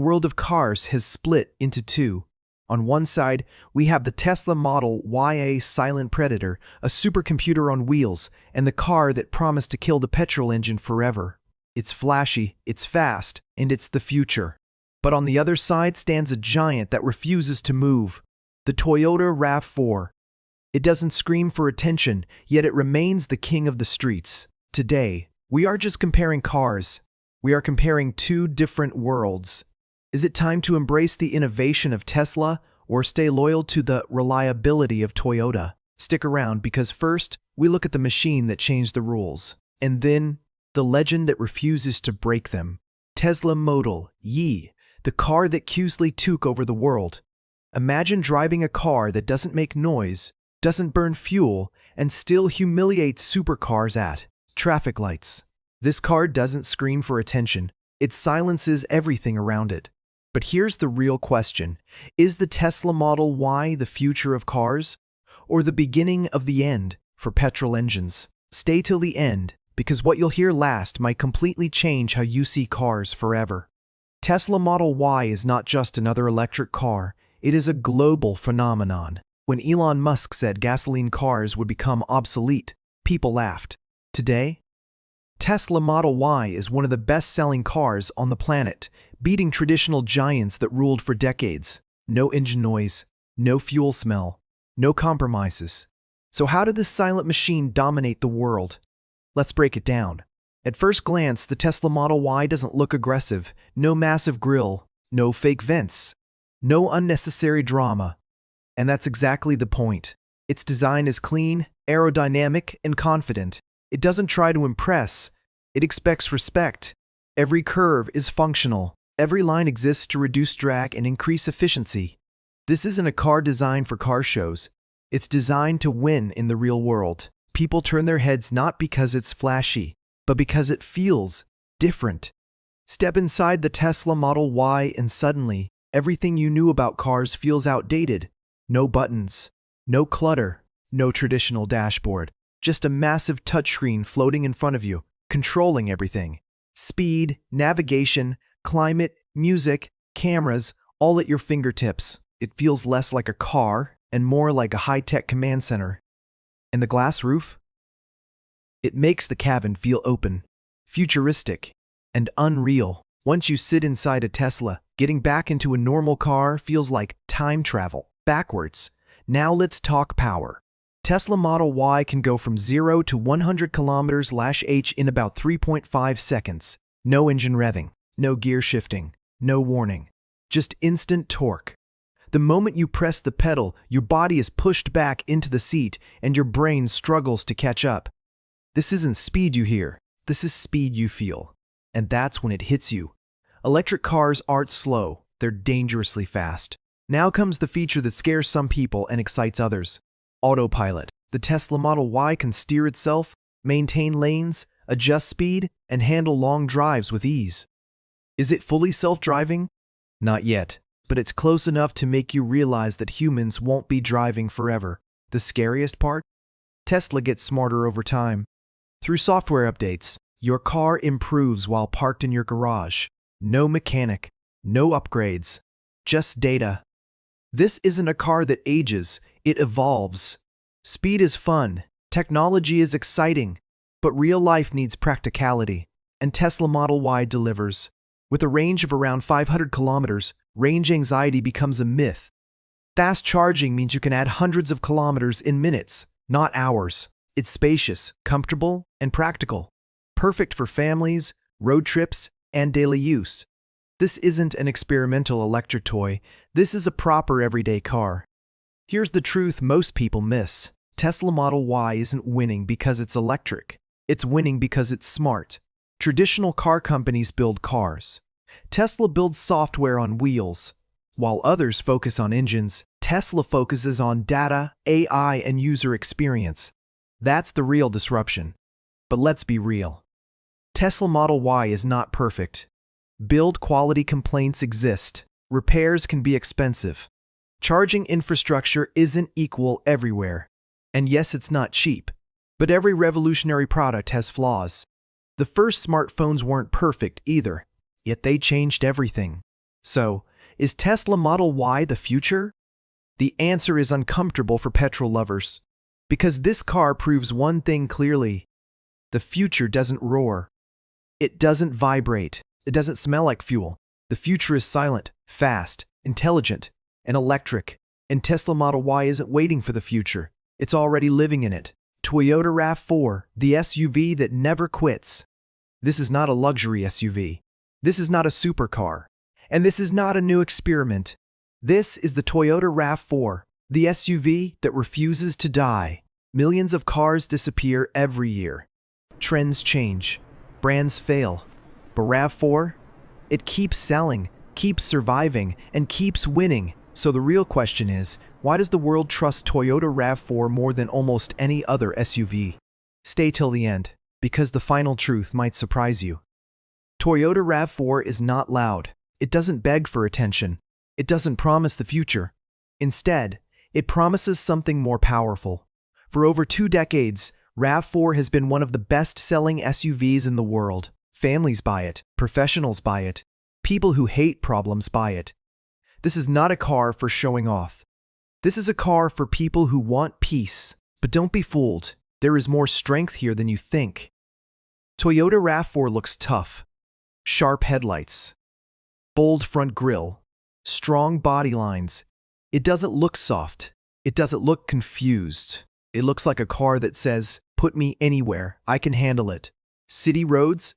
world of cars has split into two. On one side, we have the Tesla Model Y, silent predator, a supercomputer on wheels, and the car that promised to kill the petrol engine forever. It's flashy, it's fast, and it's the future. But on the other side stands a giant that refuses to move, the Toyota RAV4. It doesn't scream for attention, yet it remains the king of the streets. Today, we are just comparing cars. We are comparing two different worlds. Is it time to embrace the innovation of Tesla or stay loyal to the reliability of Toyota? Stick around because first, we look at the machine that changed the rules, and then the legend that refuses to break them. Tesla Model Y, the car that cutely took over the world. Imagine driving a car that doesn't make noise, doesn't burn fuel, and still humiliates supercars at traffic lights. This car doesn't scream for attention. It silences everything around it. But here's the real question. Is the Tesla Model Y the future of cars? Or the beginning of the end for petrol engines? Stay till the end, because what you'll hear last might completely change how you see cars forever. Tesla Model Y is not just another electric car. It is a global phenomenon. When Elon Musk said gasoline cars would become obsolete, people laughed. Today, Tesla Model Y is one of the best-selling cars on the planet, beating traditional giants that ruled for decades. No engine noise, no fuel smell, no compromises. So how did this silent machine dominate the world? Let's break it down. At first glance, the Tesla Model Y doesn't look aggressive. No massive grille, no fake vents, no unnecessary drama. And that's exactly the point. Its design is clean, aerodynamic, and confident. It doesn't try to impress. It expects respect. Every curve is functional. Every line exists to reduce drag and increase efficiency. This isn't a car designed for car shows. It's designed to win in the real world. People turn their heads not because it's flashy, but because it feels different. Step inside the Tesla Model Y and suddenly, everything you knew about cars feels outdated. No buttons, no clutter, no traditional dashboard. Just a massive touchscreen floating in front of you, controlling everything. Speed, navigation, climate, music, cameras, all at your fingertips. It feels less like a car and more like a high-tech command center. And the glass roof? It makes the cabin feel open, futuristic, and unreal. Once you sit inside a Tesla, getting back into a normal car feels like time travel, backwards. Now let's talk power. Tesla Model Y can go from 0 to 100 km/h in about 3.5 seconds. No engine revving, no gear shifting, no warning. Just instant torque. The moment you press the pedal, your body is pushed back into the seat and your brain struggles to catch up. This isn't speed you hear, this is speed you feel. And that's when it hits you. Electric cars aren't slow, they're dangerously fast. Now comes the feature that scares some people and excites others. Autopilot. The Tesla Model Y can steer itself, maintain lanes, adjust speed, and handle long drives with ease. Is it fully self-driving? Not yet, but it's close enough to make you realize that humans won't be driving forever. The scariest part? Tesla gets smarter over time. Through software updates, your car improves while parked in your garage. No mechanic, no upgrades, just data. This isn't a car that ages, it evolves. Speed is fun, technology is exciting, but real life needs practicality, and Tesla Model Y delivers. With a range of around 500 kilometers, range anxiety becomes a myth. Fast charging means you can add hundreds of kilometers in minutes, not hours. It's spacious, comfortable, and practical. Perfect for families, road trips, and daily use. This isn't an experimental electric toy, this is a proper everyday car. Here's the truth most people miss. Tesla Model Y isn't winning because it's electric. It's winning because it's smart. Traditional car companies build cars. Tesla builds software on wheels. While others focus on engines, Tesla focuses on data, AI, and user experience. That's the real disruption. But let's be real. Tesla Model Y is not perfect. Build quality complaints exist. Repairs can be expensive. Charging infrastructure isn't equal everywhere. And yes, it's not cheap. But every revolutionary product has flaws. The first smartphones weren't perfect either, yet they changed everything. So, is Tesla Model Y the future? The answer is uncomfortable for petrol lovers. Because this car proves one thing clearly. The future doesn't roar. It doesn't vibrate. It doesn't smell like fuel. The future is silent, fast, intelligent, and electric. And Tesla Model Y isn't waiting for the future. It's already living in it. Toyota RAV4, the SUV that never quits. This is not a luxury SUV. This is not a supercar. And this is not a new experiment. This is the Toyota RAV4, the SUV that refuses to die. Millions of cars disappear every year. Trends change. Brands fail. But RAV4? It keeps selling, keeps surviving, and keeps winning. So the real question is, why does the world trust Toyota RAV4 more than almost any other SUV? Stay till the end, because the final truth might surprise you. Toyota RAV4 is not loud. It doesn't beg for attention. It doesn't promise the future. Instead, it promises something more powerful. For over 2 decades, RAV4 has been one of the best-selling SUVs in the world. Families buy it, professionals buy it, people who hate problems buy it. This is not a car for showing off. This is a car for people who want peace. But don't be fooled. There is more strength here than you think. Toyota RAV4 looks tough. Sharp headlights. Bold front grille. Strong body lines. It doesn't look soft. It doesn't look confused. It looks like a car that says, "Put me anywhere. I can handle it." City roads?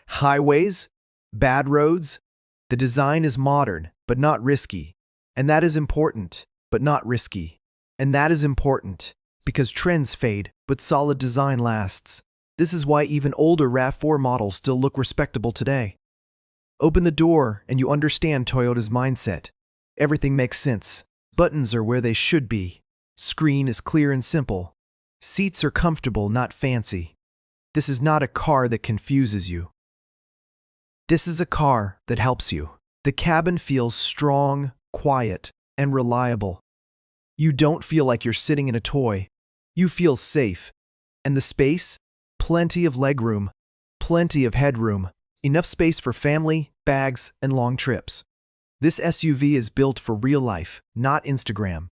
Highways? Bad roads? The design is modern, but not risky. And that is important, but not risky. And that is important, because trends fade, but solid design lasts. This is why even older RAV4 models still look respectable today. Open the door and you understand Toyota's mindset. Everything makes sense. Buttons are where they should be. Screen is clear and simple. Seats are comfortable, not fancy. This is not a car that confuses you. This is a car that helps you. The cabin feels strong, quiet, and reliable. You don't feel like you're sitting in a toy. You feel safe. And the space? Plenty of legroom. Plenty of headroom. Enough space for family, bags, and long trips. This SUV is built for real life, not Instagram.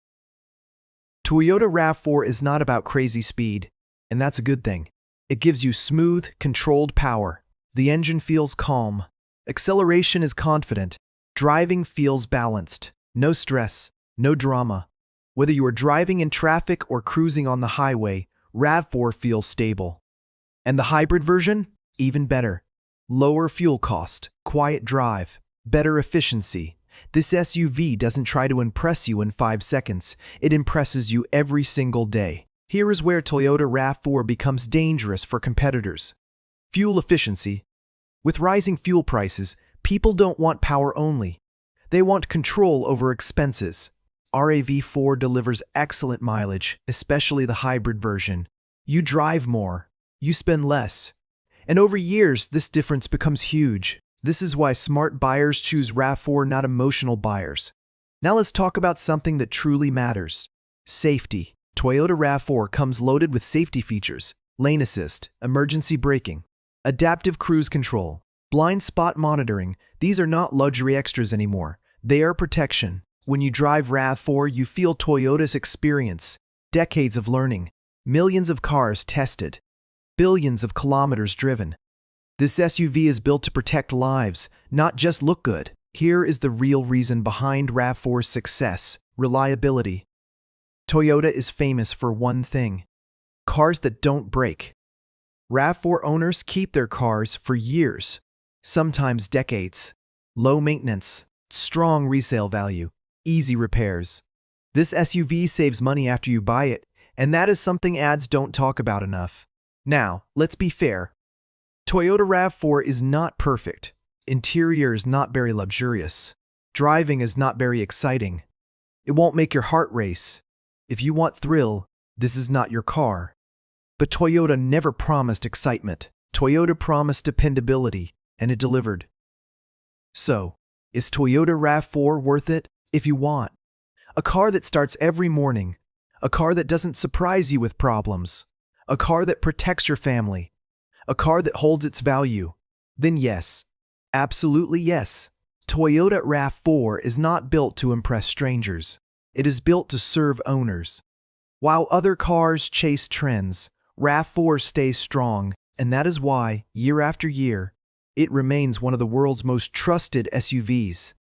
Toyota RAV4 is not about crazy speed, and that's a good thing. It gives you smooth, controlled power. The engine feels calm. Acceleration is confident. Driving feels balanced. No stress, no drama. Whether you are driving in traffic or cruising on the highway, RAV4 feels stable. And the hybrid version? Even better. Lower fuel cost, quiet drive, better efficiency. This SUV doesn't try to impress you in 5 seconds. It impresses you every single day. Here is where Toyota RAV4 becomes dangerous for competitors. Fuel efficiency. With rising fuel prices, people don't want power only. They want control over expenses. RAV4 delivers excellent mileage, especially the hybrid version. You drive more. You spend less. And over years, this difference becomes huge. This is why smart buyers choose RAV4, not emotional buyers. Now let's talk about something that truly matters. Safety. Toyota RAV4 comes loaded with safety features: lane assist, emergency braking, adaptive cruise control, blind spot monitoring. These are not luxury extras anymore. They are protection. When you drive RAV4, you feel Toyota's experience. Decades of learning, millions of cars tested, billions of kilometers driven. This SUV is built to protect lives, not just look good. Here is the real reason behind RAV4's success: reliability. Toyota is famous for one thing: cars that don't break. RAV4 owners keep their cars for years, sometimes decades. Low maintenance, strong resale value, easy repairs. This SUV saves money after you buy it, and that is something ads don't talk about enough. Now, let's be fair. Toyota RAV4 is not perfect. Interior is not very luxurious. Driving is not very exciting. It won't make your heart race. If you want thrill, this is not your car. But Toyota never promised excitement. Toyota promised dependability, and it delivered. So, is Toyota RAV4 worth it? If you want a car that starts every morning, a car that doesn't surprise you with problems, a car that protects your family, a car that holds its value, then yes, absolutely yes, Toyota RAV4 is not built to impress strangers. It is built to serve owners. While other cars chase trends, RAV4 stays strong, and that is why, year after year, it remains one of the world's most trusted SUVs.